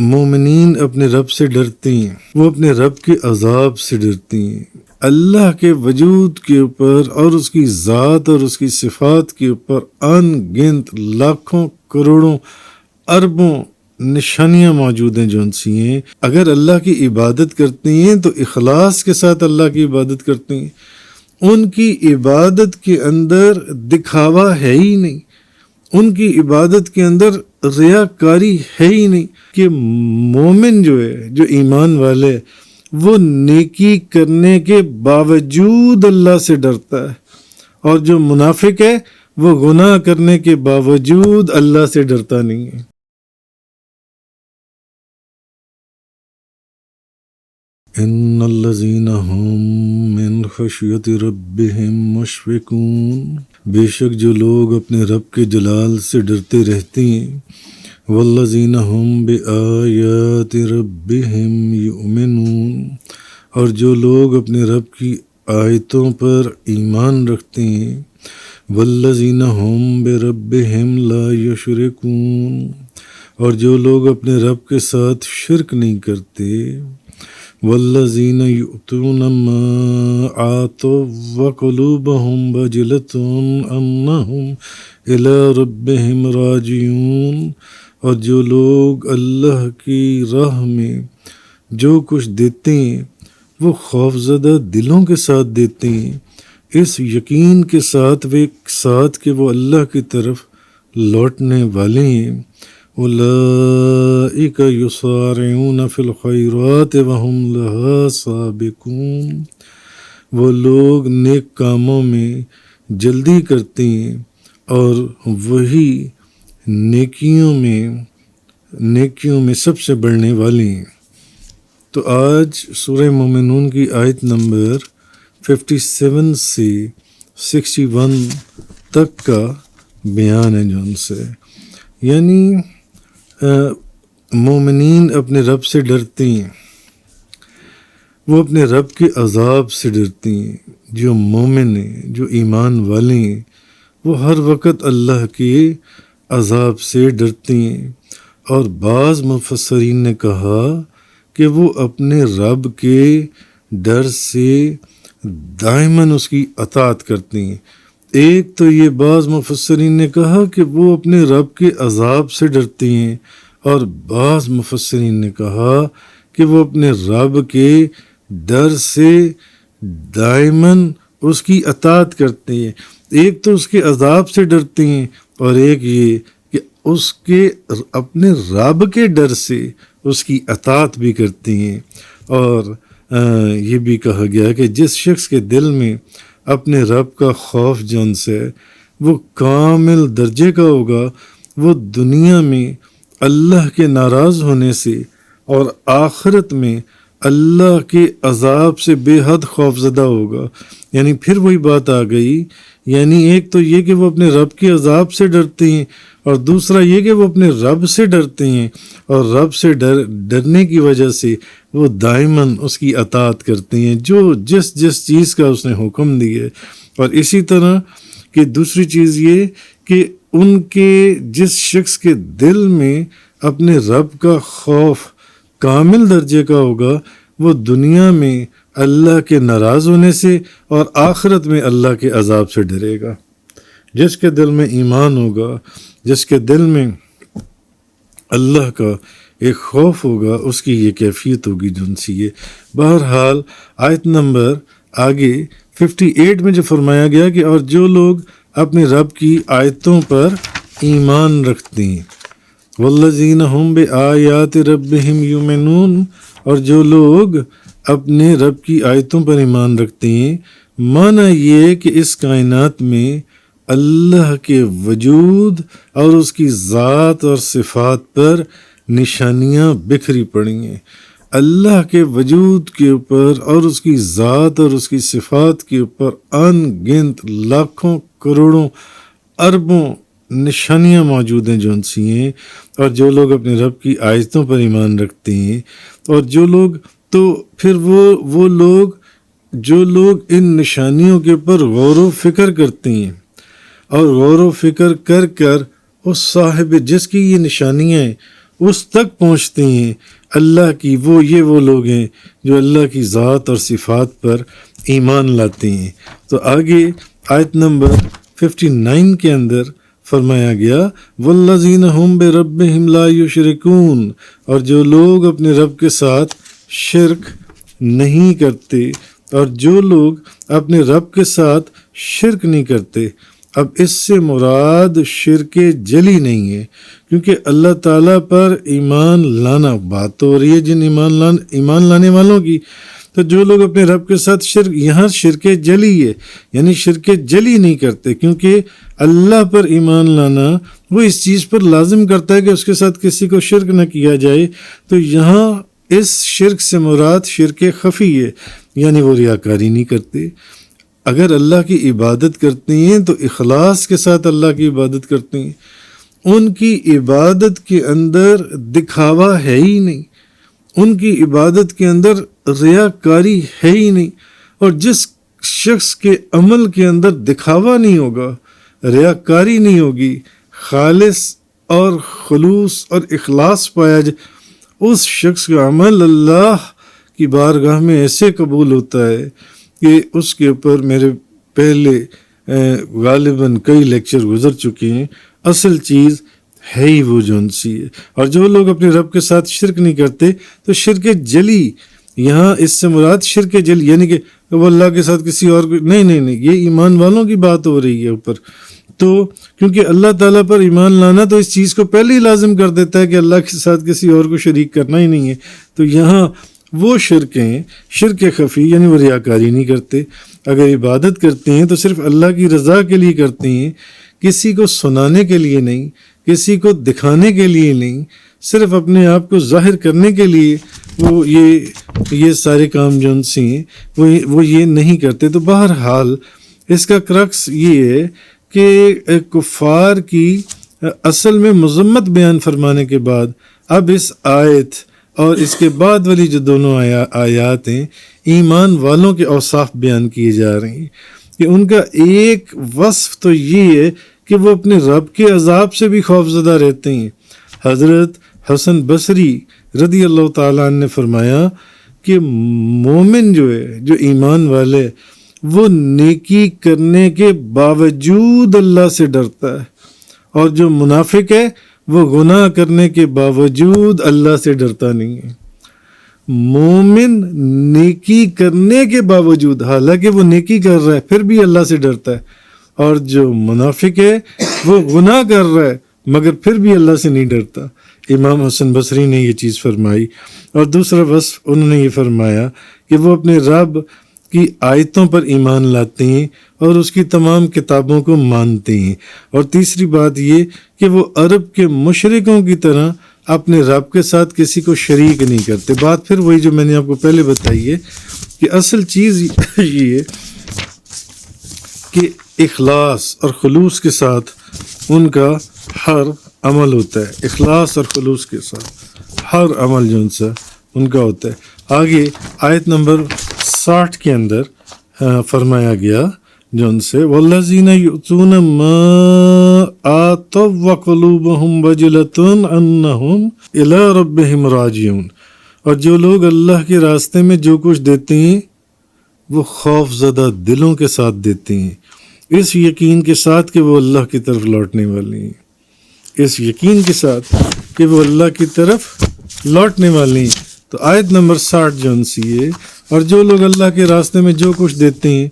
مومنین اپنے رب سے ڈرتے ہیں، وہ اپنے رب کے عذاب سے ڈرتی ہیں۔ اللہ کے وجود کے اوپر اور اس کی ذات اور اس کی صفات کے اوپر ان گنت لاکھوں کروڑوں اربوں نشانیاں موجود ہیں جو ان سی ہیں۔ اگر اللہ کی عبادت کرتی ہیں تو اخلاص کے ساتھ اللہ کی عبادت کرتی ہیں، ان کی عبادت کے اندر دکھاوا ہے ہی نہیں، ان کی عبادت کے اندر ریاکاری ہے ہی نہیں۔ کہ مومن جو ہے، جو ایمان والے، وہ نیکی کرنے کے باوجود اللہ سے ڈرتا ہے، اور جو منافق ہے وہ گناہ کرنے کے باوجود اللہ سے ڈرتا نہیں ہے۔ ان الذین هم من خشیت ربهم مشفقون، بے شک جو لوگ اپنے رب کے جلال سے ڈرتے رہتے ہیں، والذین هم بآیات ربهم یؤمنون، اور جو لوگ اپنے رب کی آیتوں پر ایمان رکھتے ہیں، والذین هم بربهم لا یشرکون، اور جو لوگ اپنے رب کے ساتھ شرک نہیں کرتے، والذین یؤتون ما آتوا وقلوبهم وجلة انہم الی ربهم راجعون، اور جو لوگ اللہ کی راہ میں جو کچھ دیتے ہیں وہ خوفزدہ دلوں کے ساتھ دیتے ہیں، اس یقین کے ساتھ کہ وہ اللہ کی طرف لوٹنے والے ہیں۔ اولئک یسارعون فی الخیرات وہم لہا سابقون، وہ لوگ نیک کاموں میں جلدی کرتے ہیں اور وہی نیکیوں میں سب سے بڑھنے والے ہیں۔ تو آج سورہ مومنون کی آیت نمبر 57 سے 61 تک کا بیان ہے جو ان سے، یعنی مومنین اپنے رب سے ڈرتے ہیں، وہ اپنے رب کے عذاب سے ڈرتے ہیں۔ جو مومن ہیں، جو ایمان والے ہیں، وہ ہر وقت اللہ کے عذاب سے ڈرتے ہیں۔ اور بعض مفسرین نے کہا کہ وہ اپنے رب کے ڈر سے دائماً اس کی اطاعت کرتے ہیں۔ ایک تو یہ بعض مفسرین نے کہا کہ وہ اپنے رب کے عذاب سے ڈرتے ہیں، اور بعض مفسرین نے کہا کہ وہ اپنے رب کے ڈر سے دائماً اس کی اطاعت کرتے ہیں۔ ایک تو اس کے عذاب سے ڈرتے ہیں، اور ایک یہ کہ اس کے اپنے رب کے ڈر سے اس کی اطاعت بھی کرتے ہیں۔ اور یہ بھی کہا گیا کہ جس شخص کے دل میں اپنے رب کا خوف جون سے وہ کامل درجے کا ہوگا، وہ دنیا میں اللہ کے ناراض ہونے سے اور آخرت میں اللہ کے عذاب سے بے حد خوفزدہ ہوگا۔ یعنی پھر وہی بات آ گئی، یعنی ایک تو یہ کہ وہ اپنے رب کے عذاب سے ڈرتے ہیں، اور دوسرا یہ کہ وہ اپنے رب سے ڈرتے ہیں، اور رب سے ڈرنے کی وجہ سے وہ دائماً اس کی اطاعت کرتے ہیں جو جس چیز کا اس نے حکم دیا ہے۔ اور اسی طرح کہ دوسری چیز یہ کہ ان کے جس شخص کے دل میں اپنے رب کا خوف کامل درجے کا ہوگا، وہ دنیا میں اللہ کے ناراض ہونے سے اور آخرت میں اللہ کے عذاب سے ڈرے گا۔ جس کے دل میں ایمان ہوگا، جس کے دل میں اللہ کا ایک خوف ہوگا، اس کی یہ کیفیت ہوگی جن سی یہ۔ بہرحال آیت نمبر آگے 58 میں جو فرمایا گیا کہ اور جو لوگ اپنے رب کی آیتوں پر ایمان رکھتے ہیں، والذین ہم بآیات ربہم یؤمنون، اور جو لوگ اپنے رب کی آیتوں پر ایمان رکھتے ہیں، معنی یہ کہ اس کائنات میں اللہ کے وجود اور اس کی ذات اور صفات پر نشانیاں بکھری پڑی ہیں۔ اللہ کے وجود کے اوپر اور اس کی ذات اور اس کی صفات کے اوپر ان گنت لاکھوں کروڑوں اربوں نشانیاں موجود ہیں جو ان سی ہیں۔ اور جو لوگ اپنے رب کی آیتوں پر ایمان رکھتے ہیں، اور جو لوگ تو پھر وہ لوگ جو لوگ ان نشانیوں کے اوپر غور و فکر کرتے ہیں، اور غور و فکر کر اس صاحب جس کی یہ نشانیاں ہیں اس تک پہنچتے ہیں اللہ کی، وہ لوگ ہیں جو اللہ کی ذات اور صفات پر ایمان لاتے ہیں۔ تو آگے آیت نمبر 59 کے اندر فرمایا گیا والذین ہم بربہم لا یشرکون، اور جو لوگ اپنے رب کے ساتھ شرک نہیں کرتے، اور جو لوگ اپنے رب کے ساتھ شرک نہیں کرتے۔ اب اس سے مراد شرک جلی نہیں ہے، کیونکہ اللہ تعالیٰ پر ایمان لانا بات تو ہو رہی ہے جن ایمان لانے والوں کی، تو جو لوگ اپنے رب کے ساتھ شرک، یہاں شرک جلی ہے، یعنی شرک جلی نہیں کرتے، کیونکہ اللہ پر ایمان لانا وہ اس چیز پر لازم کرتا ہے کہ اس کے ساتھ کسی کو شرک نہ کیا جائے۔ تو یہاں اس شرک سے مراد شرک خفی ہے، یعنی وہ ریاکاری نہیں کرتے۔ اگر اللہ کی عبادت کرتے ہیں تو اخلاص کے ساتھ اللہ کی عبادت کرتے ہیں، ان کی عبادت کے اندر دکھاوا ہے ہی نہیں، ان کی عبادت کے اندر ریاکاری ہے ہی نہیں۔ اور جس شخص کے عمل کے اندر دکھاوا نہیں ہوگا، ریاکاری نہیں ہوگی، خالص اور خلوص اور اخلاص پایا جائے، اس شخص کا عمل اللہ کی بارگاہ میں ایسے قبول ہوتا ہے کہ اس کے اوپر میرے پہلے غالباً کئی لیکچر گزر چکے ہیں۔ اصل چیز ہے ہی وہ جون سی ہے۔ اور جو لوگ اپنے رب کے ساتھ شرک نہیں کرتے، تو شرک جلی، یہاں اس سے مراد شرک جلی، یعنی کہ وہ اللہ کے ساتھ کسی اور کو نہیں، یہ ایمان والوں کی بات ہو رہی ہے اوپر۔ تو کیونکہ اللہ تعالیٰ پر ایمان لانا تو اس چیز کو پہلے ہی لازم کر دیتا ہے کہ اللہ کے ساتھ کسی اور کو شریک کرنا ہی نہیں ہے۔ تو یہاں وہ شرک ہیں، شرک خفی، یعنی وہ ریاکاری نہیں کرتے۔ اگر عبادت کرتے ہیں تو صرف اللہ کی رضا کے لیے کرتے ہیں، کسی کو سنانے کے لیے نہیں، کسی کو دکھانے کے لیے نہیں، صرف اپنے آپ کو ظاہر کرنے کے لیے وہ یہ سارے کام جو ان سے ہیں وہ یہ نہیں کرتے۔ تو بہرحال اس کا کرکس یہ ہے کہ کفار کی اصل میں مذمت بیان فرمانے کے بعد اب اس آیت اور اس کے بعد والی جو دونوں آیات ہیں، ایمان والوں کے اوصاف بیان کیے جا رہے ہیں کہ ان کا ایک وصف تو یہ ہے کہ وہ اپنے رب کے عذاب سے بھی خوف زدہ رہتے ہیں۔ حضرت حسن بصری رضی اللہ تعالیٰ عنہ نے فرمایا کہ مومن جو ہے، جو ایمان والے، وہ نیکی کرنے کے باوجود اللہ سے ڈرتا ہے، اور جو منافق ہے وہ گناہ کرنے کے باوجود اللہ سے ڈرتا نہیں ہے۔ مومن نیکی کرنے کے باوجود، حالانکہ وہ نیکی کر رہا ہے، پھر بھی اللہ سے ڈرتا ہے، اور جو منافق ہے وہ گناہ کر رہا ہے مگر پھر بھی اللہ سے نہیں ڈرتا۔ امام حسن بصری نے یہ چیز فرمائی۔ اور دوسرا وصف انہوں نے یہ فرمایا کہ وہ اپنے رب کی آیتوں پر ایمان لاتے ہیں اور اس کی تمام کتابوں کو مانتے ہیں۔ اور تیسری بات یہ کہ وہ عرب کے مشرکوں کی طرح اپنے رب کے ساتھ کسی کو شریک نہیں کرتے۔ بات پھر وہی جو میں نے آپ کو پہلے بتائی ہے کہ اصل چیز یہ ہے کہ اخلاص اور خلوص کے ساتھ ان کا ہر عمل ہوتا ہے، اخلاص اور خلوص کے ساتھ ہر عمل جو ان کا ہوتا ہے۔ آگے آیت نمبر 60 کے اندر فرمایا گیا جو ان سے والذین یؤتون ما آتوا وقلوبہم وجلۃ انہم الی ربہم راجعون، اور جو لوگ اللہ کے راستے میں جو کچھ دیتے ہیں وہ خوف زدہ دلوں کے ساتھ دیتے ہیں، اس یقین کے ساتھ کہ وہ اللہ کی طرف لوٹنے والے ہیں، اس یقین کے ساتھ کہ وہ اللہ کی طرف لوٹنے والے ہیں۔ تو آیت نمبر 60 جو ان سی ہے، اور جو لوگ اللہ کے راستے میں جو کچھ دیتے ہیں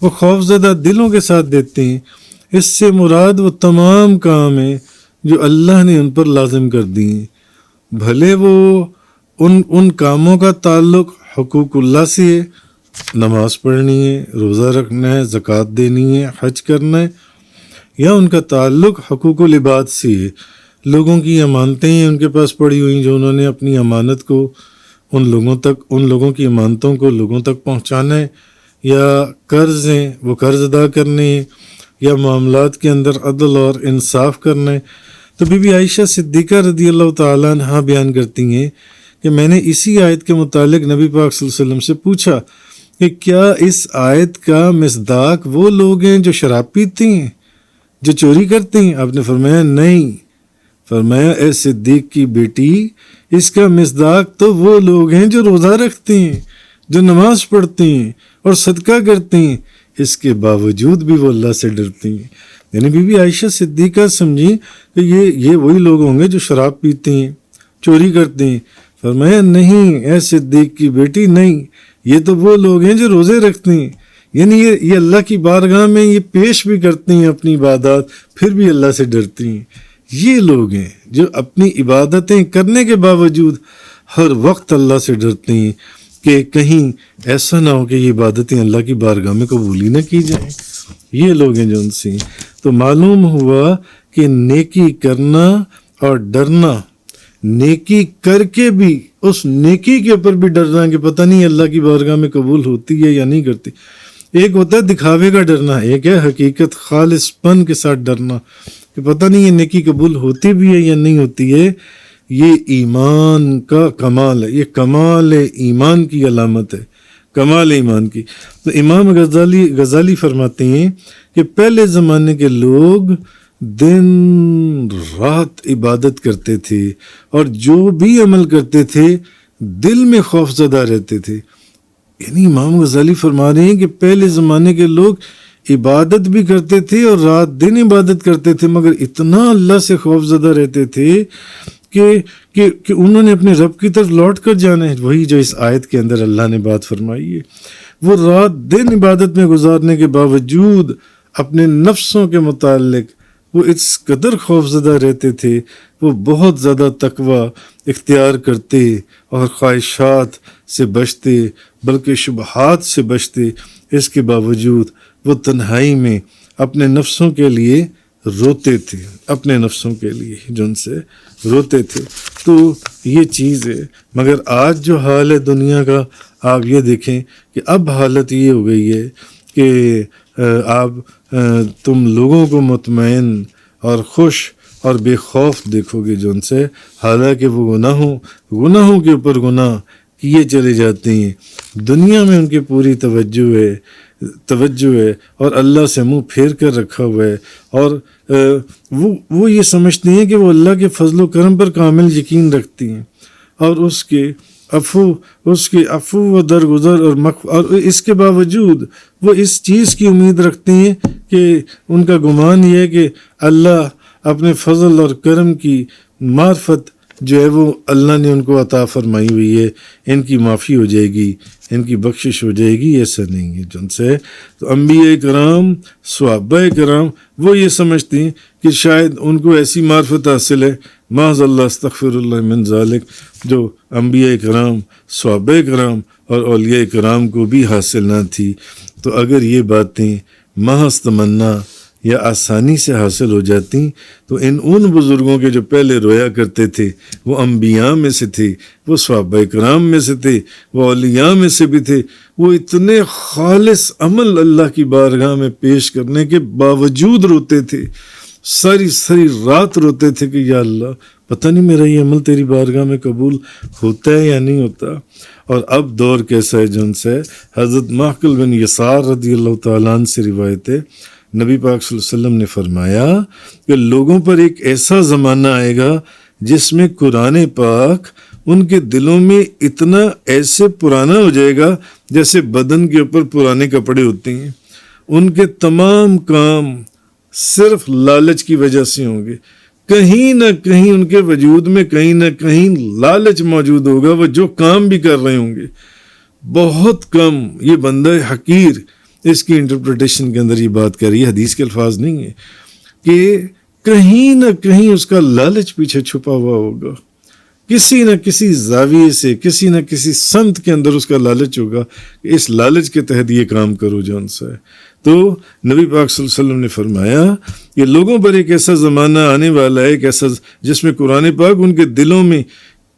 وہ خوف زدہ دلوں کے ساتھ دیتے ہیں، اس سے مراد وہ تمام کام ہیں جو اللہ نے ان پر لازم کر دی ہیں، بھلے وہ ان کاموں کا تعلق حقوق اللہ سے ہے، نماز پڑھنی ہے، روزہ رکھنا ہے، زکوٰۃ دینی ہے، حج کرنا ہے، یا ان کا تعلق حقوق العباد سے ہے، لوگوں کی امانتیں ہیں ان کے پاس پڑی ہوئی جو انہوں نے اپنی امانت کو ان لوگوں کی امانتوں کو لوگوں تک پہنچانا ہے، یا قرض ہیں وہ قرض ادا کرنے ہیں، یا معاملات کے اندر عدل اور انصاف کرنا ہے۔ تو بی بی عائشہ صدیقہ رضی اللہ تعالیٰ عنہا بیان کرتی ہیں کہ میں نے اسی آیت کے متعلق نبی پاک صلی اللہ علیہ وسلم سے پوچھا کہ کیا اس آیت کا مصداق وہ لوگ ہیں جو شراب پیتے ہیں، جو چوری کرتے ہیں؟ آپ نے فرمایا نہیں، فرمایا اے صدیق کی بیٹی، اس کا مصداق تو وہ لوگ ہیں جو روزہ رکھتے ہیں، جو نماز پڑھتے ہیں اور صدقہ کرتے ہیں، اس کے باوجود بھی وہ اللہ سے ڈرتی ہیں۔ یعنی بی بی عائشہ صدیقہ سمجھی کہ یہ وہی لوگ ہوں گے جو شراب پیتے ہیں، چوری کرتے ہیں۔ فرمایا نہیں اے صدیق کی بیٹی، نہیں، یہ تو وہ لوگ ہیں جو روزے رکھتے ہیں، یعنی یہ اللہ کی بارگاہ میں یہ پیش بھی کرتے ہیں اپنی عبادات، پھر بھی اللہ سے ڈرتی ہیں۔ یہ لوگ ہیں جو اپنی عبادتیں کرنے کے باوجود ہر وقت اللہ سے ڈرتے ہیں کہ کہیں ایسا نہ ہو کہ یہ عبادتیں اللہ کی بارگاہ میں قبول ہی نہ کی جائیں۔ یہ لوگ ہیں جو ان سے۔ تو معلوم ہوا کہ نیکی کرنا اور ڈرنا، نیکی کر کے بھی اس نیکی کے اوپر بھی ڈرنا کہ پتہ نہیں اللہ کی بارگاہ میں قبول ہوتی ہے یا نہیں کرتی۔ ایک ہوتا ہے دکھاوے کا ڈرنا، ایک ہے حقیقت خالص پن کے ساتھ ڈرنا کہ پتہ نہیں یہ نیکی قبول ہوتی بھی ہے یا نہیں ہوتی ہے۔ یہ ایمان کا کمال ہے، یہ کمال ایمان کی علامت ہے، کمال ایمان کی۔ تو امام غزالی فرماتے ہیں کہ پہلے زمانے کے لوگ دن رات عبادت کرتے تھے اور جو بھی عمل کرتے تھے دل میں خوف زدہ رہتے تھے۔ یعنی امام غزالی فرما رہے ہیں کہ پہلے زمانے کے لوگ عبادت بھی کرتے تھے اور رات دن عبادت کرتے تھے، مگر اتنا اللہ سے خوف زدہ رہتے تھے کہ انہوں نے اپنے رب کی طرف لوٹ کر جانا ہے۔ وہی جو اس آیت کے اندر اللہ نے بات فرمائی ہے، وہ رات دن عبادت میں گزارنے کے باوجود اپنے نفسوں کے متعلق وہ اس قدر خوف زدہ رہتے تھے، وہ بہت زیادہ تقوی اختیار کرتے اور خواہشات سے بچتے، بلکہ شبہات سے بچتے۔ اس کے باوجود وہ تنہائی میں اپنے نفسوں کے لیے روتے تھے، اپنے نفسوں کے لیے جن سے روتے تھے۔ تو یہ چیز ہے۔ مگر آج جو حال ہے دنیا کا، آپ یہ دیکھیں کہ اب حالت یہ ہو گئی ہے کہ آپ تم لوگوں کو مطمئن اور خوش اور بے خوف دیکھو گے جن سے، حالانکہ وہ گناہوں کے اوپر گناہ کیے چلے جاتے ہیں۔ دنیا میں ان کی پوری توجہ ہے اور اللہ سے منہ پھیر کر رکھا ہوا ہے، اور وہ یہ سمجھتے ہیں کہ وہ اللہ کے فضل و کرم پر کامل یقین رکھتی ہیں اور اس کے عفو و درگزر اور اس کے باوجود وہ اس چیز کی امید رکھتے ہیں کہ ان کا گمان یہ ہے کہ اللہ اپنے فضل اور کرم کی معرفت جو ہے وہ اللہ نے ان کو عطا فرمائی ہوئی ہے، ان کی معافی ہو جائے گی، ان کی بخشش ہو جائے گی۔ ایسا نہیں ہے جن سے۔ تو انبیاء کرام، صحابہ کرام وہ یہ سمجھتے ہیں کہ شاید ان کو ایسی معرفت حاصل ہے، معاذ اللہ استغفر اللہ من ذالک، جو انبیاء کرام، صحابہ کرام اور اولیاء کرام کو بھی حاصل نہ تھی۔ تو اگر یہ باتیں محض تمنا یا آسانی سے حاصل ہو جاتی تو ان بزرگوں کے جو پہلے رویا کرتے تھے وہ انبیاء میں سے تھے، وہ صحابہ کرام میں سے تھے، وہ اولیاء میں سے بھی تھے، وہ اتنے خالص عمل اللہ کی بارگاہ میں پیش کرنے کے باوجود روتے تھے، ساری رات روتے تھے کہ یا اللہ پتہ نہیں میرا یہ عمل تیری بارگاہ میں قبول ہوتا ہے یا نہیں ہوتا۔ اور اب دور کیسا ہے جن سے حضرت معقل بن یسار رضی اللہ تعالیٰ عنہ سے روایت ہے، نبی پاک صلی اللہ علیہ وسلم نے فرمایا کہ لوگوں پر ایک ایسا زمانہ آئے گا جس میں قرآن پاک ان کے دلوں میں اتنا ایسے پرانا ہو جائے گا جیسے بدن کے اوپر پرانے کپڑے ہوتے ہیں۔ ان کے تمام کام صرف لالچ کی وجہ سے ہوں گے، کہیں نہ کہیں ان کے وجود میں کہیں نہ کہیں لالچ موجود ہوگا، وہ جو کام بھی کر رہے ہوں گے بہت کم۔ یہ بندہ حقیر اس کی انٹرپریٹیشن کے اندر یہ بات کر رہی ہے، حدیث کے الفاظ نہیں ہے، کہ کہیں نہ کہیں اس کا لالچ پیچھے چھپا ہوا ہوگا، کسی نہ کسی زاویے سے، کسی نہ کسی سمت کے اندر اس کا لالچ ہوگا کہ اس لالچ کے تحت یہ کام کرو جون سا ہے۔ تو نبی پاک صلی اللہ علیہ وسلم نے فرمایا کہ لوگوں پر ایک ایسا زمانہ آنے والا ہے، ایک ایسا جس میں قرآن پاک ان کے دلوں میں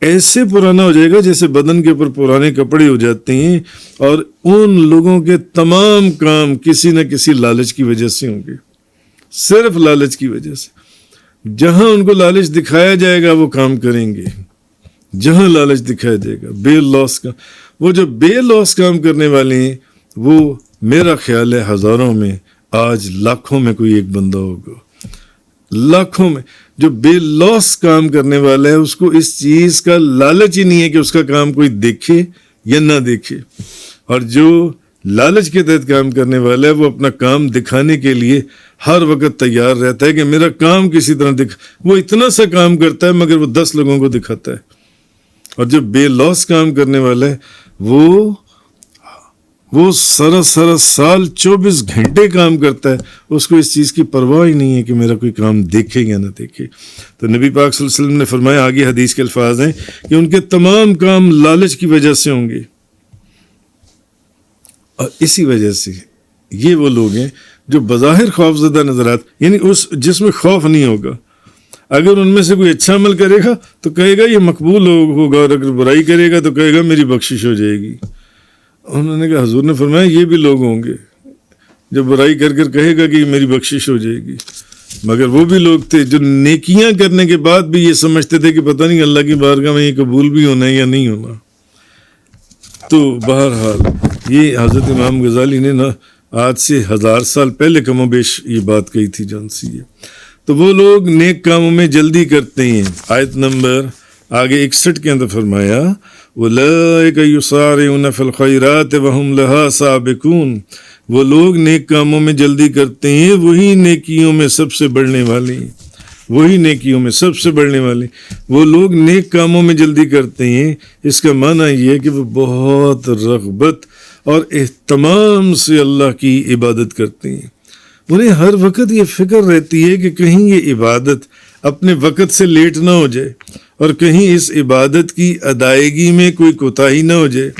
ایسے پرانا ہو جائے گا جیسے بدن کے اوپر پرانے کپڑے ہو جاتے ہیں، اور ان لوگوں کے تمام کام کسی نہ کسی لالچ کی وجہ سے ہوں گے، صرف لالچ کی وجہ سے۔ جہاں ان کو لالچ دکھایا جائے گا وہ کام کریں گے، جہاں لالچ دکھایا جائے گا۔ بے لوس کا وہ جو بے لوس کام کرنے والے ہیں وہ میرا خیال ہے ہزاروں میں، آج لاکھوں میں کوئی ایک بندہ ہوگا، لاکھوں میں۔ جو بے لوس کام کرنے والا ہے اس کو اس چیز کا لالچ ہی نہیں ہے کہ اس کا کام کوئی دیکھے یا نہ دیکھے، اور جو لالچ کے تحت کام کرنے والا ہے وہ اپنا کام دکھانے کے لیے ہر وقت تیار رہتا ہے کہ میرا کام کسی طرح وہ اتنا سا کام کرتا ہے مگر وہ 10 لوگوں کو دکھاتا ہے، اور جو بے لوس کام کرنے والا ہے وہ سارا سال 24 گھنٹے کام کرتا ہے، اس کو اس چیز کی پرواہ ہی نہیں ہے کہ میرا کوئی کام دیکھے یا نہ دیکھے۔ تو نبی پاک صلی اللہ علیہ وسلم نے فرمایا، آگے حدیث کے الفاظ ہیں کہ ان کے تمام کام لالچ کی وجہ سے ہوں گے، اور اسی وجہ سے یہ وہ لوگ ہیں جو بظاہر خوف زدہ نظرات، یعنی جس میں خوف نہیں ہوگا، اگر ان میں سے کوئی اچھا عمل کرے گا تو کہے گا یہ مقبول ہوگا، اور اگر برائی کرے گا تو کہے گا میری بخشش ہو جائے گی۔ انہوں نے کہا، حضور نے فرمایا یہ بھی لوگ ہوں گے جو برائی کر کہے گا کہ یہ میری بخشش ہو جائے گی، مگر وہ بھی لوگ تھے جو نیکیاں کرنے کے بعد بھی یہ سمجھتے تھے کہ پتہ نہیں اللہ کی بارگاہ میں یہ قبول بھی ہونا ہے یا نہیں ہونا۔ تو بہرحال یہ حضرت امام غزالی نے نا آج سے 1000 سال پہلے کم و بیش یہ بات کہی تھی جان سی ہے۔ تو وہ لوگ نیک کاموں میں جلدی کرتے ہیں۔ آیت نمبر آگے 61 کے اندر فرمایا، اولئک یسارعون فی الخیرات وہم لہا سابقون، وہ لوگ نیک کاموں میں جلدی کرتے ہیں، وہی نیکیوں میں سب سے بڑھنے والے ہیں، وہی نیکیوں میں سب سے بڑھنے والے، وہ لوگ نیک کاموں میں جلدی کرتے ہیں۔ اس کا معنی یہ ہے کہ وہ بہت رغبت اور اہتمام سے اللہ کی عبادت کرتے ہیں، انہیں ہر وقت یہ فکر رہتی ہے کہ کہیں یہ عبادت اپنے وقت سے لیٹ نہ ہو جائے، اور کہیں اس عبادت کی ادائیگی میں کوئی کوتاہی نہ ہو جائے۔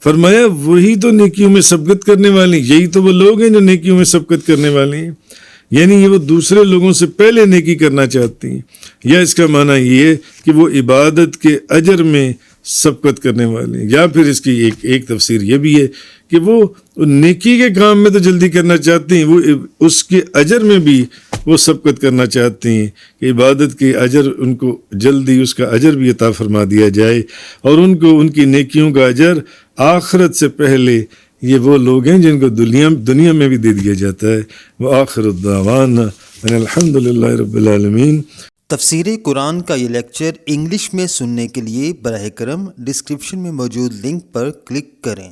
فرمایا وہی تو نیکیوں میں سبقت کرنے والے ہیں، یہی تو وہ لوگ ہیں جو نیکیوں میں سبقت کرنے والے ہیں، یعنی یہ وہ دوسرے لوگوں سے پہلے نیکی کرنا چاہتی ہیں، یا اس کا معنی یہ ہے کہ وہ عبادت کے اجر میں سبقت کرنے والے ہیں، یا پھر اس کی ایک تفسیر یہ بھی ہے کہ وہ نیکی کے کام میں تو جلدی کرنا چاہتے ہیں، وہ اس کے اجر میں بھی وہ سبقت کرنا چاہتے ہیں کہ عبادت کے اجر ان کو جلدی اس کا اجر بھی عطا فرما دیا جائے، اور ان کو ان کی نیکیوں کا اجر آخرت سے پہلے یہ وہ لوگ ہیں جن کو دنیا میں بھی دے دیا جاتا ہے۔ وآخر الدعوانا ان الحمد للہ رب العالمین۔ تفسیر قرآن کا یہ لیکچر انگلش میں سننے کے لیے براہ کرم ڈسکرپشن میں موجود لنک پر کلک کریں۔